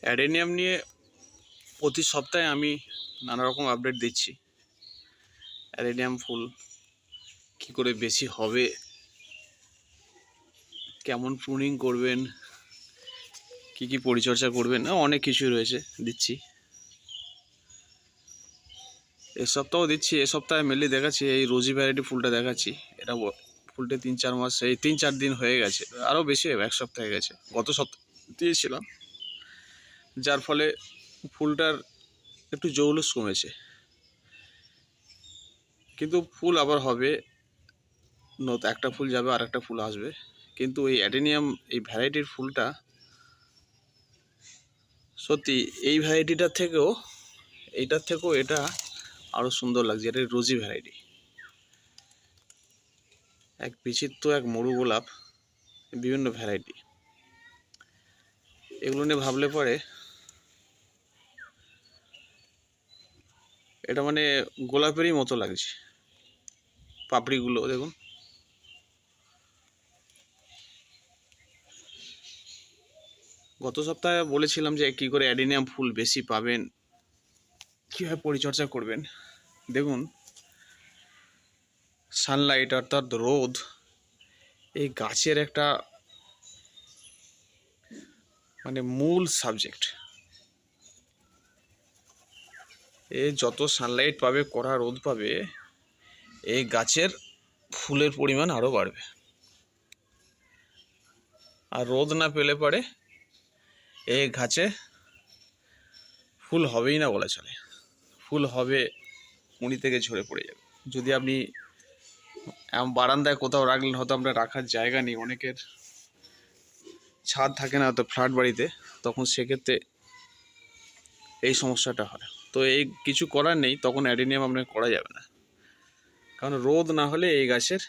Adenium নিয়ে প্রতি সপ্তাহে আমি নানা রকম আপডেট দিচ্ছি। অ্যাডেনিয়াম ফুল কী করে বেশি হবে, কেমন প্রুনিং করবেন, কি কি পরিচর্যা করবেন, অনেক কিছুই রয়েছে দিচ্ছি। এ সপ্তাহও দিচ্ছি। এ সপ্তাহে মেনলি দেখাচ্ছি এই রোজি ভ্যারাইটি ফুলটা দেখাচ্ছি। এটা ফুলটা 3-4 মাস, এই 3-4 দিন হয়ে গেছে, আরও বেশি হবে, 1 সপ্তাহ হয়ে গেছে। গত সপ্তাহ দিয়েছিলাম, যার ফলে ফুলটার একটু জৌলুস কমেছে, কিন্তু ফুল আবার হবে। একটা ফুল যাবে আর একটা ফুল আসবে। কিন্তু এই অ্যাডেনিয়াম এই ভ্যারাইটির ফুলটা সত্যি এই ভ্যারাইটিটার থেকেও এটা আরও সুন্দর লাগছে। এটা রোজি ভ্যারাইটি, এক বিচিত্র এক মরু গোলাপ, বিভিন্ন ভ্যারাইটি। এগুলো নিয়ে ভাবলে পরে এটা মানে গোলাপেরই মতো লাগছে। পাপড়িগুলো দেখুন, গত সপ্তাহে বলেছিলাম যে কী করে অ্যাডেনিয়াম ফুল বেশি পাবেন, কীভাবে পরিচর্যা করবেন। দেখুন, সানলাইট অর্থাৎ রোদ এই গাছের একটা মানে মূল সাবজেক্ট। এ যত সানলাইট পাবে, কড়া রোদ পাবে, এই গাছের ফুলের পরিমাণ আরও বাড়বে। আর রোদ না পেলে পরে এই গাছে ফুল হবেই না বলা চলে। ফুল হবে কুঁড়ি থেকে ঝরে পড়ে যাবে। যদি আপনি বারান্দায় কোথাও রাখলেন, হয়তো আপনার রাখার জায়গা নেই, অনেকের ছাদ থাকে না তো ফ্ল্যাট বাড়িতে, তখন সেক্ষেত্রে এই সমস্যাটা হয়। তো এই কিছু করার নেই, তখন অ্যাডেনিয়াম আপনাকে করা যাবে না, কারণ রোদ না হলে এই গাছের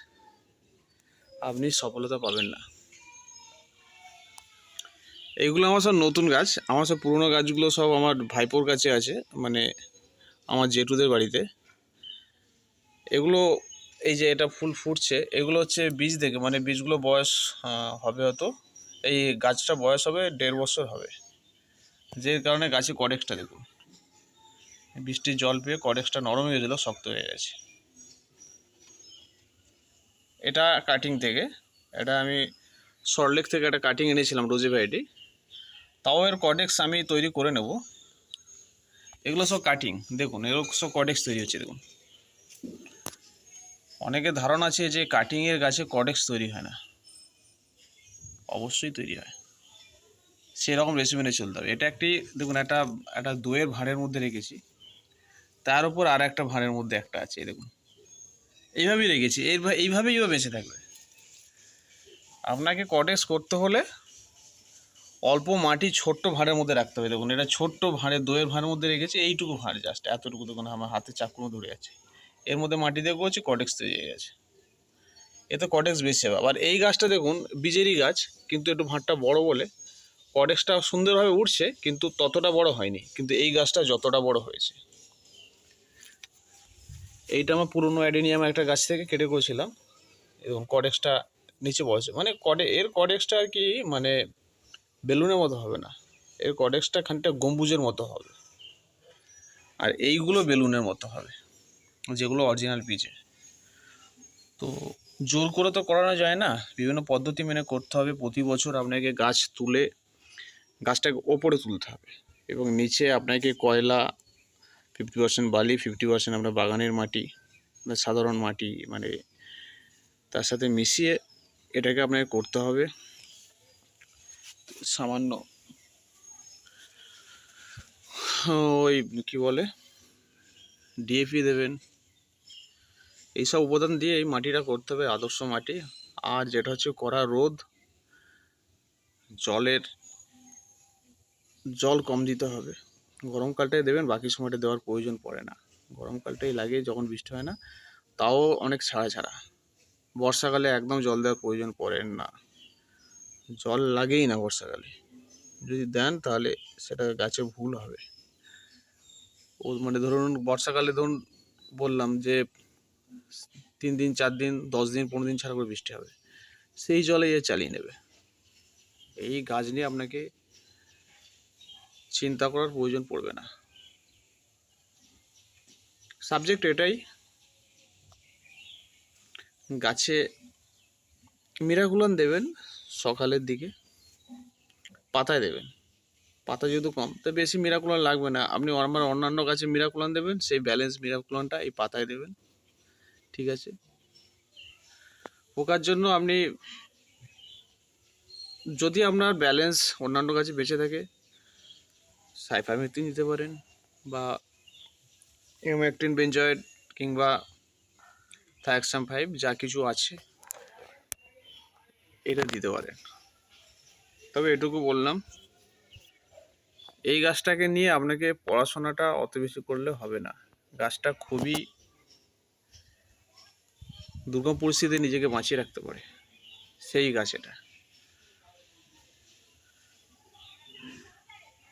আপনি সফলতা পাবেন না। এইগুলো আমার সব নতুন গাছ। আমার সব পুরনো গাছগুলো সব আমার ভাইপোর কাছে আছে, মানে আমার জেঠুদের বাড়িতে। এগুলো এই যে এটা ফুল ফুটছে, এগুলো হচ্ছে বীজ থেকে, মানে বীজগুলো বয়স হবে হয়তো, এই গাছটা বয়স হবে 1.5 বছর হবে। যে কারণে গাছে কডেক্সটা দেখুন, বৃষ্টির জল পেয়ে কডেক্সটা নরম হয়ে গেছিলো, শক্ত হয়ে গেছে। এটা কাটিং থেকে, এটা আমি সল্টলেক থেকে একটা কাটিং এনেছিলাম রোজি ভ্যারাইটি। তাও এর কডেক্স আমি তৈরি করে নেব। এগুলো সব কাটিং, দেখুন এগুলো সব কডেক্স তৈরি হচ্ছে। দেখুন, অনেকের ধারণা আছে যে কাটিংয়ের গাছে কডেক্স তৈরি হয় না, অবশ্যই তৈরি হয়। সেরকম রেসিপি মেনে চলতে হবে। এটা একটি দেখুন, একটা দইয়ের ভাঁড়ের মধ্যে রেখেছি, তার উপর আর একটা ভাঁড়ের মধ্যে একটা আছে, দেখুন এইভাবেই রেখেছি। এইভাবেই ও বেঁচে থাকবে। আপনাকে কডেক্স করতে হলে অল্প মাটি ছোট্ট ভাঁড়ের মধ্যে রাখতে হবে। দেখুন, এটা ছোট্ট ভাঁড়ে, দইয়ের ভাঁড়ের মধ্যে রেখেছি, এইটুকু ভাঁড়, জাস্ট এতটুকু। দেখুন আমার হাতে চাকুনো ধরে আছে, এর মধ্যে মাটি দিয়ে করছি, কডেক্স তৈরি হয়ে গেছে। এতে কডেক্স বেশি হবে। আবার এই গাছটা দেখুন, বীজেরই গাছ, কিন্তু একটু ভাঁড়টা বড় বলে কডেক্সটা সুন্দরভাবে উঠছে, কিন্তু ততটা বড় হয়নি। কিন্তু এই গাছটা যতটা বড় হয়েছে। এইটা আমার পুরনো অ্যাডেনিয়াম একটা গাছ থেকে কেটে করেছিলাম, এবং কডেক্সটা নিচে বসে, মানে এর কডেক্সটা আর কি, মানে বেলুনের মতো হবে না, এর কডেক্সটা খানিকটা গম্বুজের মতো হবে, আর এইগুলো বেলুনের মতো হবে, যেগুলো অরিজিনাল পিচে। তো জোর করে তো করানো যায় না, বিভিন্ন পদ্ধতি মেনে করতে হবে। প্রতি বছর আপনাকে গাছ তুলে গাছটাকে ওপরে তুলতে হবে, এবং নিচে আপনাকে কয়লা 50% বালি, 50% আপনার বাগানের মাটি, সাধারণ মাটি, মানে তার সাথে মিশিয়ে এটাকে আপনাকে করতে হবে। সামান্য ওই কী বলে ডিএপি দেবেন, এইসব উপাদান দিয়ে এই মাটিটা করতে হবে, আদর্শ মাটি। আর যেটা হচ্ছে কড়া রোদ, জল কম দিতে হবে। গরমকালটায় দেবেন, বাকি সময়টা দেওয়ার প্রয়োজন পড়ে না। গরমকালটাই লাগে যখন বৃষ্টি হয় না, তাও অনেক ছাড়া ছাড়া। বর্ষাকালে একদম জল দেওয়ার প্রয়োজন পড়ে না, জল লাগেই না বর্ষাকালে। যদি দেন তাহলে সেটা গাছে ভুল হবে। ও মানে ধরুন বর্ষাকালে, ধরুন বললাম যে 3 দিন 4 দিন 10 দিন 15 দিন ছাড়া করে বৃষ্টি হবে, সেই জলে চালিয়ে নেবে। এই গাছ নিয়ে আপনাকে চিন্তা করার প্রয়োজন পড়বে না। সাবজেক্ট এটাই, গাছে মিরাকুলান দেবেন সকালের দিকে, পাতায় দেবেন। পাতা যেহেতু কম, তো বেশি মিরাকুলান লাগবে না। আপনি আমার অন্যান্য গাছে মিরাকুলান দেবেন, সেই ব্যালেন্স মিরাকুলানটা এই পাতায় দেবেন, ঠিক আছে? পোকার জন্য আপনি যদি আপনার ব্যালেন্স অন্যান্য গাছে বেঁচে থাকে, সাইফারমেথ্রিন দিতে পারেন, বা ইমামেকটিন বেঞ্জয়েড কিংবা থায়াক্সাম 5 যা কিছু আছে এটা দিতে পারেন। তবে এটুকু বললাম, এই গাছটাকে নিয়ে আপনাকে পড়াশোনাটা অত বেশি করলে হবে না। গাছটা খুবই দুর্গম পরিস্থিতিতে নিজেকে বাঁচিয়ে রাখতে পারে, সেই গাছ এটা।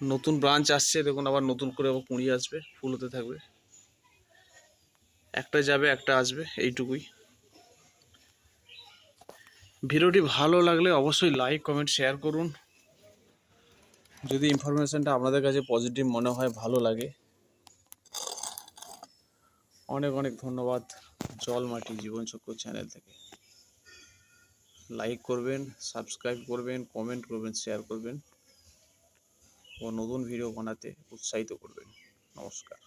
নতুন ব্রাঞ্চ আসছে দেখুন, আবার নতুন করে আবার কুঁড়ি আসবে, ফুল হতে থাকবে, একটা যাবে একটা আসবে, এইটুকুই। ভিডিওটি ভালো লাগলে অবশ্যই লাইক কমেন্ট শেয়ার করুন। যদি ইনফরমেশনটা আপনাদের কাছে পজিটিভ মনে হয়, ভালো লাগে, অনেক অনেক ধন্যবাদ। জল মাটি জীবনচক্র চ্যানেল থেকে লাইক করবেন, সাবস্ক্রাইব করবেন, কমেন্ট করবেন, শেয়ার করবেন ও নতুন ভিডিও বানাতে উৎসাহিত করবেন। নমস্কার।